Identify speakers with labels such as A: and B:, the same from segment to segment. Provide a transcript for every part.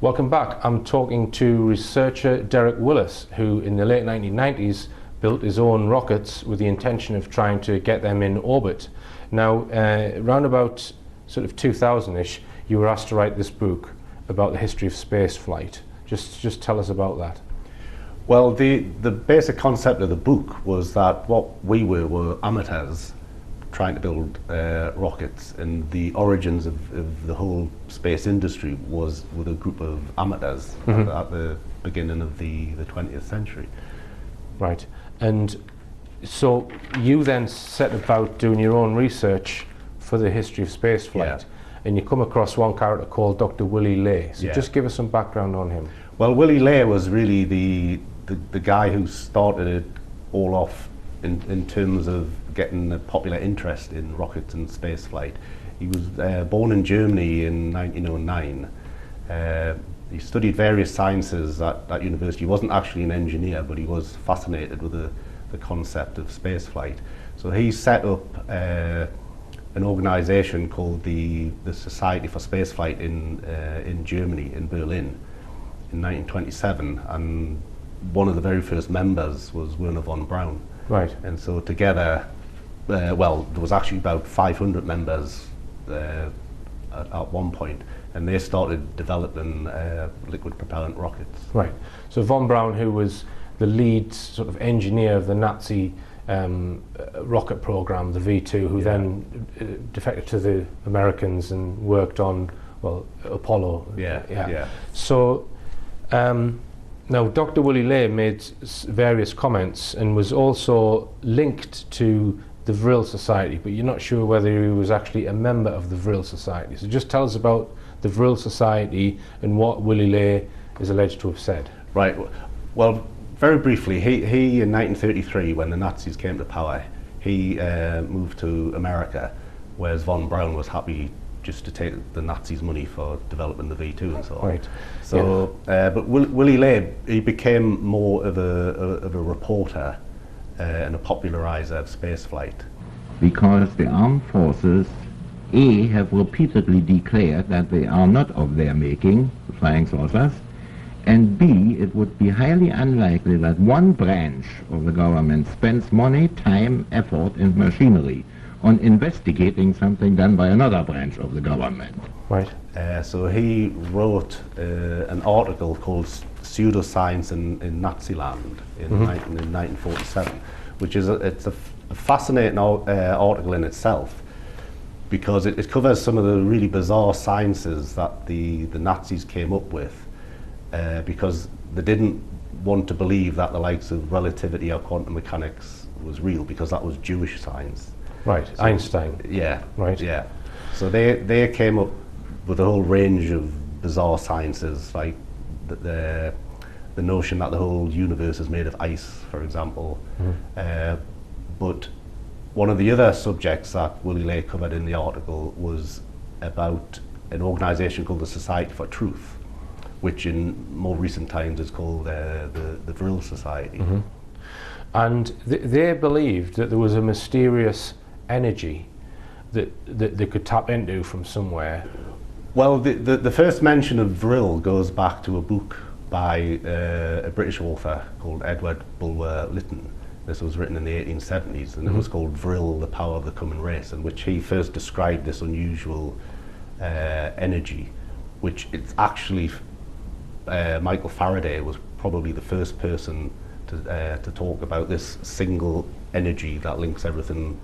A: Welcome back. I'm talking to researcher Derek Willis, who in the late 1990s built his own rockets with the intention of trying to get them in orbit. Now, round about sort of 2000-ish, you were asked to write this book about the history of space flight. Just tell us about that.
B: Well, the basic concept of the book was that what we were amateurs trying to build rockets, and the origins of the whole space industry was with a group of amateurs at the beginning of the 20th century.
A: Right, and so you then set about doing your own research for the history of space flight, and you come across one character called Dr. Willy Ley. So just give us some background on him.
B: Well, Willy Ley was really the guy who started it all off in terms of getting a popular interest in rockets and space flight. He was born in Germany in 1909. He studied various sciences at university. He wasn't actually an engineer, but he was fascinated with the concept of space flight. So he set up an organization called the Society for Spaceflight in Germany, in Berlin, in 1927, and one of the very first members was Wernher von Braun.
A: Right.
B: And so together, well, there was actually about 500 members at one point, and they started developing liquid propellant rockets.
A: Right. So von Braun, who was the lead sort of engineer of the Nazi rocket program, the V2, who then defected to the Americans and worked on, well, Apollo. So now Dr. Willy Ley made various comments and was also linked to the Vril Society, but you're not sure whether he was actually a member of the Vril Society. So just tell us about the Vril Society and what Willy Ley is alleged to have said.
B: Right. Well, very briefly, he in 1933, when the Nazis came to power, he moved to America, whereas von Braun was happy just to take the Nazis' money for developing the V2 and so on.
A: Right.
B: So, but Willy Ley, he became more of a reporter and a popularizer of spaceflight.
C: Because the armed forces, A, have repeatedly declared that they are not of their making, the flying saucers, and B, it would be highly unlikely that one branch of the government spends money, time, effort, and machinery on investigating something done by another branch of the government.
A: Right.
B: So he wrote an article called Pseudoscience in Naziland in 1947, which is it's a fascinating article in itself, because it covers some of the really bizarre sciences that the Nazis came up with, because they didn't want to believe that the likes of relativity or quantum mechanics was real, because that was Jewish science.
A: Right, so Einstein.
B: Yeah.
A: Right.
B: Yeah. So they came up with a whole range of bizarre sciences, like the notion that the whole universe is made of ice, for example. But one of the other subjects that Willy Ley covered in the article was about an organization called the Society for Truth, which in more recent times is called the Vril Society.
A: And they believed that there was a mysterious energy that they could tap into from somewhere.
B: Well, the first mention of Vril goes back to a book by a British author called Edward Bulwer Lytton. This was written in the 1870s, and it was called Vril, the Power of the Coming Race, in which he first described this unusual energy, which it's actually Michael Faraday was probably the first person to talk about this single energy that links everything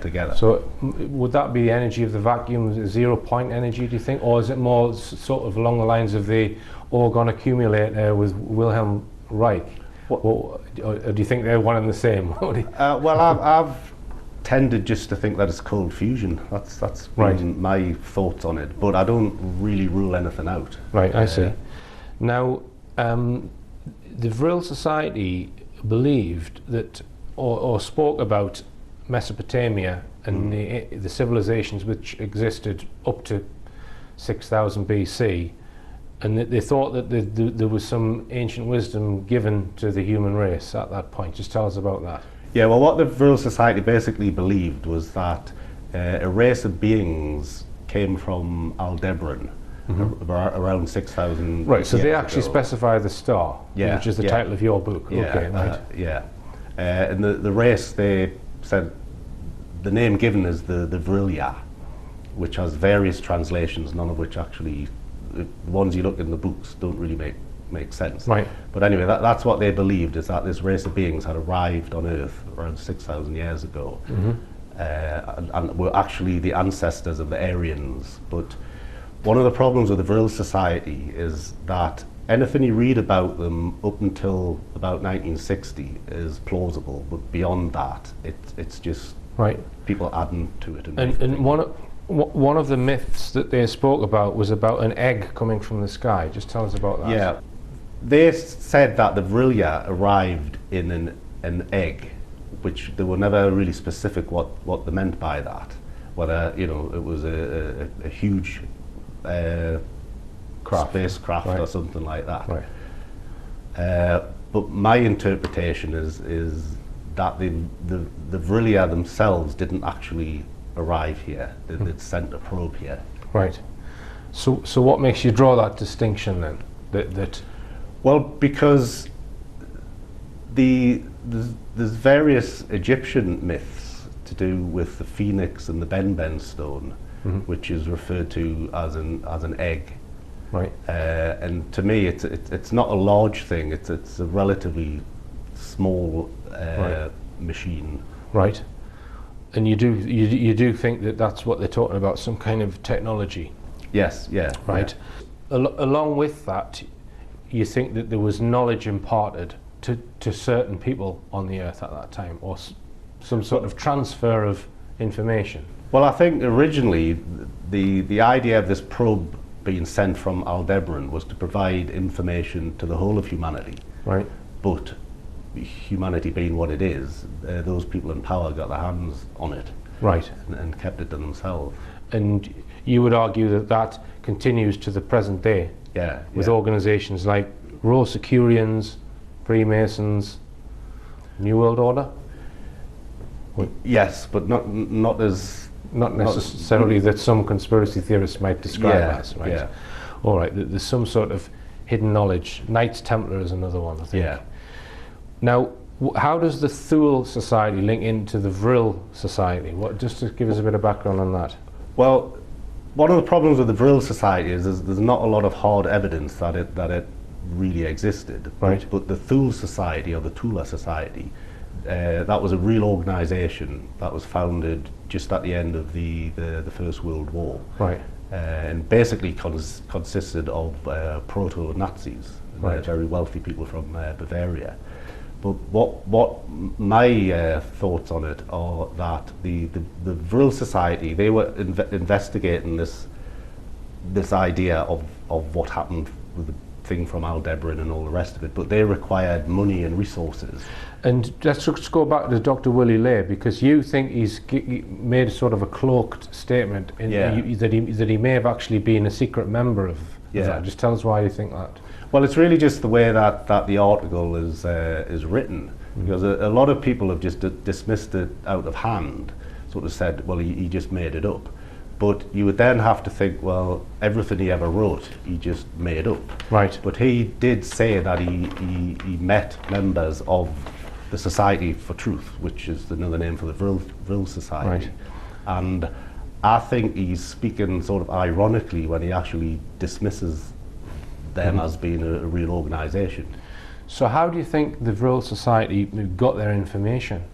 B: together.
A: So would that be the energy of the vacuum, zero-point energy, do you think? Or is it more sort of along the lines of the orgone accumulator with Wilhelm Reich? Or do you think they're one and the same?
B: Well, I've tended just to think that it's cold fusion. That's been my thoughts on it, but I don't really rule anything out.
A: Right, I see. Now, the Vril Society believed that, or spoke about Mesopotamia and the civilizations which existed up to 6000 BC, and that they thought that there was some ancient wisdom given to the human race at that point. Just tell us about that.
B: Yeah, well, what the Vril Society basically believed was that a race of beings came from Aldebaran, around 6,000
A: Right, so they
B: years
A: actually
B: ago.
A: specify the star,
B: Yeah,
A: which is the
B: yeah.
A: title of your book.
B: Yeah,
A: Okay, right.
B: yeah. And the race, they said, the name given is the Vrilya, which has various translations, none of which actually, the ones you look in the books don't really make sense.
A: Right.
B: But anyway, that's what they believed, is that this race of beings had arrived on Earth around 6,000 years ago, and were actually the ancestors of the Aryans. But one of the problems with the Vril Society is that anything you read about them up until about 1960 is plausible, but beyond that, it's just
A: Right.
B: people adding to it.
A: And one of the myths that they spoke about was about an egg coming from the sky. Just tell us about that.
B: Yeah, they said that the Vrilya arrived in an egg, which they were never really specific what they meant by that. Whether it was a huge spacecraft
A: Right.
B: or something like that.
A: Right.
B: But my interpretation is that the Vrilya themselves didn't actually arrive here. They'd sent a probe here.
A: Right. So what makes you draw that distinction then? That
B: Well, because there's various Egyptian myths to do with the phoenix and the Ben stone, which is referred to as an egg.
A: right.
B: And to me, it's not a large thing. It's a relatively small
A: Right.
B: machine.
A: Right. And you do think that that's what they're talking about, some kind of technology,
B: Yes, yeah.
A: right? Along with that, you think that there was knowledge imparted to certain people on the Earth at that time, or some sort of transfer of information.
B: Well, I think originally the idea of this probe being sent from Aldebaran was to provide information to the whole of humanity.
A: Right.
B: But humanity being what it is, those people in power got their hands on it
A: Right.
B: and kept it to themselves.
A: And you would argue that that continues to the present day
B: Yeah.
A: with
B: yeah.
A: organisations like Rosicrucians, Freemasons, New World Order?
B: Yes, but not as
A: Not necessarily that some conspiracy theorists might describe
B: Yeah,
A: as, right?
B: yeah.
A: All right, there's some sort of hidden knowledge. Knights Templar is another one, I think.
B: yeah.
A: Now, how does the Thule Society link into the Vril Society? Just to give us a bit of background on that.
B: Well, one of the problems with the Vril Society is there's not a lot of hard evidence that it really existed.
A: Right.
B: But the Thule Society, or the Tula Society, that was a real organisation that was founded just at the end of the First World War.
A: Right.
B: And basically consisted of proto-Nazis,
A: Right.
B: very wealthy people from Bavaria. But what my thoughts on it are that the Vril Society, they were investigating this idea of what happened with the thing from Aldebaran and all the rest of it, but they required money and resources.
A: And let's just go back to Dr. Willie Lay, because you think he made sort of a cloaked statement that he may have actually been a secret member of that. Just tell us why you think that.
B: Well, it's really just the way that the article is written, because a lot of people have just dismissed it out of hand, sort of said, well, he just made it up. But you would then have to think, well, everything he ever wrote, he just made up.
A: Right.
B: But he did say that he met members of the Society for Truth, which is another name for the Vril Society.
A: Right.
B: And I think he's speaking sort of ironically when he actually dismisses them as being a real organisation.
A: So how do you think the Vril Society got their information?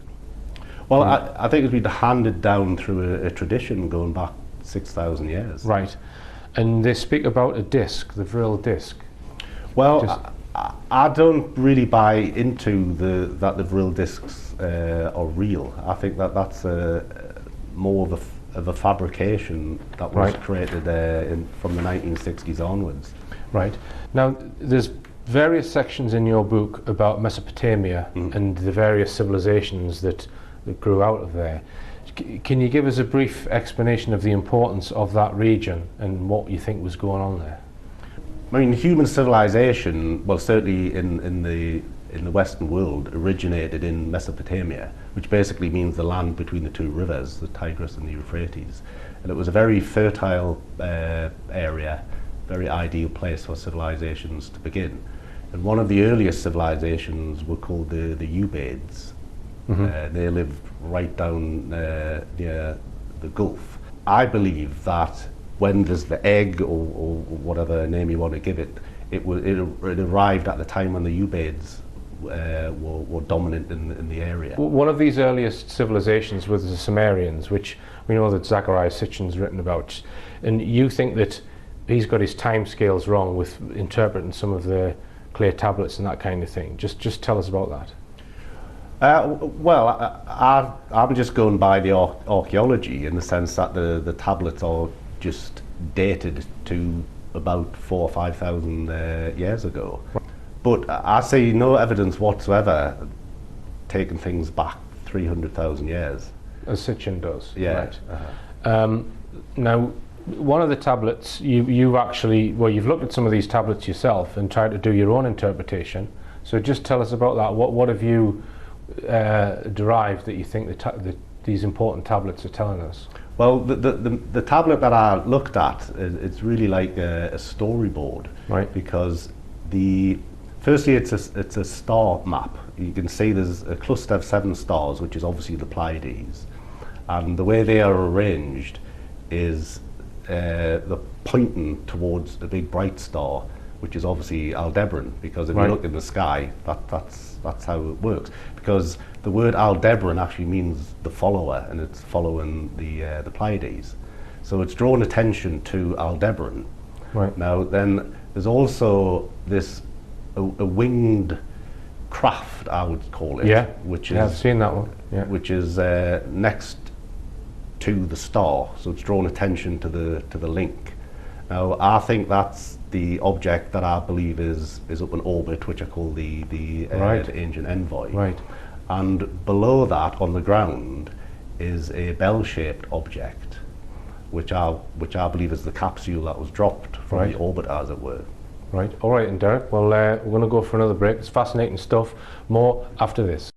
B: Well, I think it's been handed down through a tradition going back 6,000 years.
A: Right. And they speak about a disc, the Vril disc.
B: Well, I don't really buy into that the Vril discs are real. I think that's more of a fabrication that was
A: Right.
B: created from the 1960s onwards.
A: Right. Now, there's various sections in your book about Mesopotamia and the various civilizations that grew out of there. Can you give us a brief explanation of the importance of that region and what you think was going on there?
B: I mean, human civilization, well, certainly in the Western world, originated in Mesopotamia, which basically means the land between the two rivers, the Tigris and the Euphrates. And it was a very fertile area, very ideal place for civilizations to begin. And one of the earliest civilizations were called the Ubaids. They lived right down near the Gulf. I believe that when there's the egg, or whatever name you want to give it, it arrived at the time when the Ubaids were dominant in the area.
A: One of these earliest civilizations was the Sumerians, which we know that Zachariah Sitchin's written about. And you think that he's got his time scales wrong with interpreting some of the clay tablets and that kind of thing. Just tell us about that.
B: Well, I'm just going by the archaeology, in the sense that the tablets are just dated to about 4,000 or 5,000 years ago. But I see no evidence whatsoever taking things back 300,000 years.
A: As Sitchin does.
B: Yeah.
A: Right. Now, one of the tablets, you've actually, well, you've looked at some of these tablets yourself and tried to do your own interpretation. So just tell us about that. What have you derived that you think these important tablets are telling us?
B: Well, the tablet that I looked at, it's really like a storyboard,
A: right?
B: Because firstly, it's a star map. You can see there's a cluster of 7 stars, which is obviously the Pleiades, and the way they are arranged is they're pointing towards a big bright star, which is obviously Aldebaran. Because if you look in the sky, that's how it works. Because the word Aldebaran actually means the follower, and it's following the Pleiades. So it's drawn attention to Aldebaran.
A: Right.
B: Now then, there's also this a winged craft, I would call it.
A: Yeah.
B: Which is,
A: I've seen that one. Yeah.
B: Which is next to the star, so it's drawn attention to the link. Now I think that's the object that I believe is up in orbit, which I call the ancient envoy.
A: Right.
B: And below that, on the ground, is a bell-shaped object, which I believe is the capsule that was dropped from the orbit, as it were.
A: Right. All right, and Derek. Well, we're going to go for another break. It's fascinating stuff. More after this.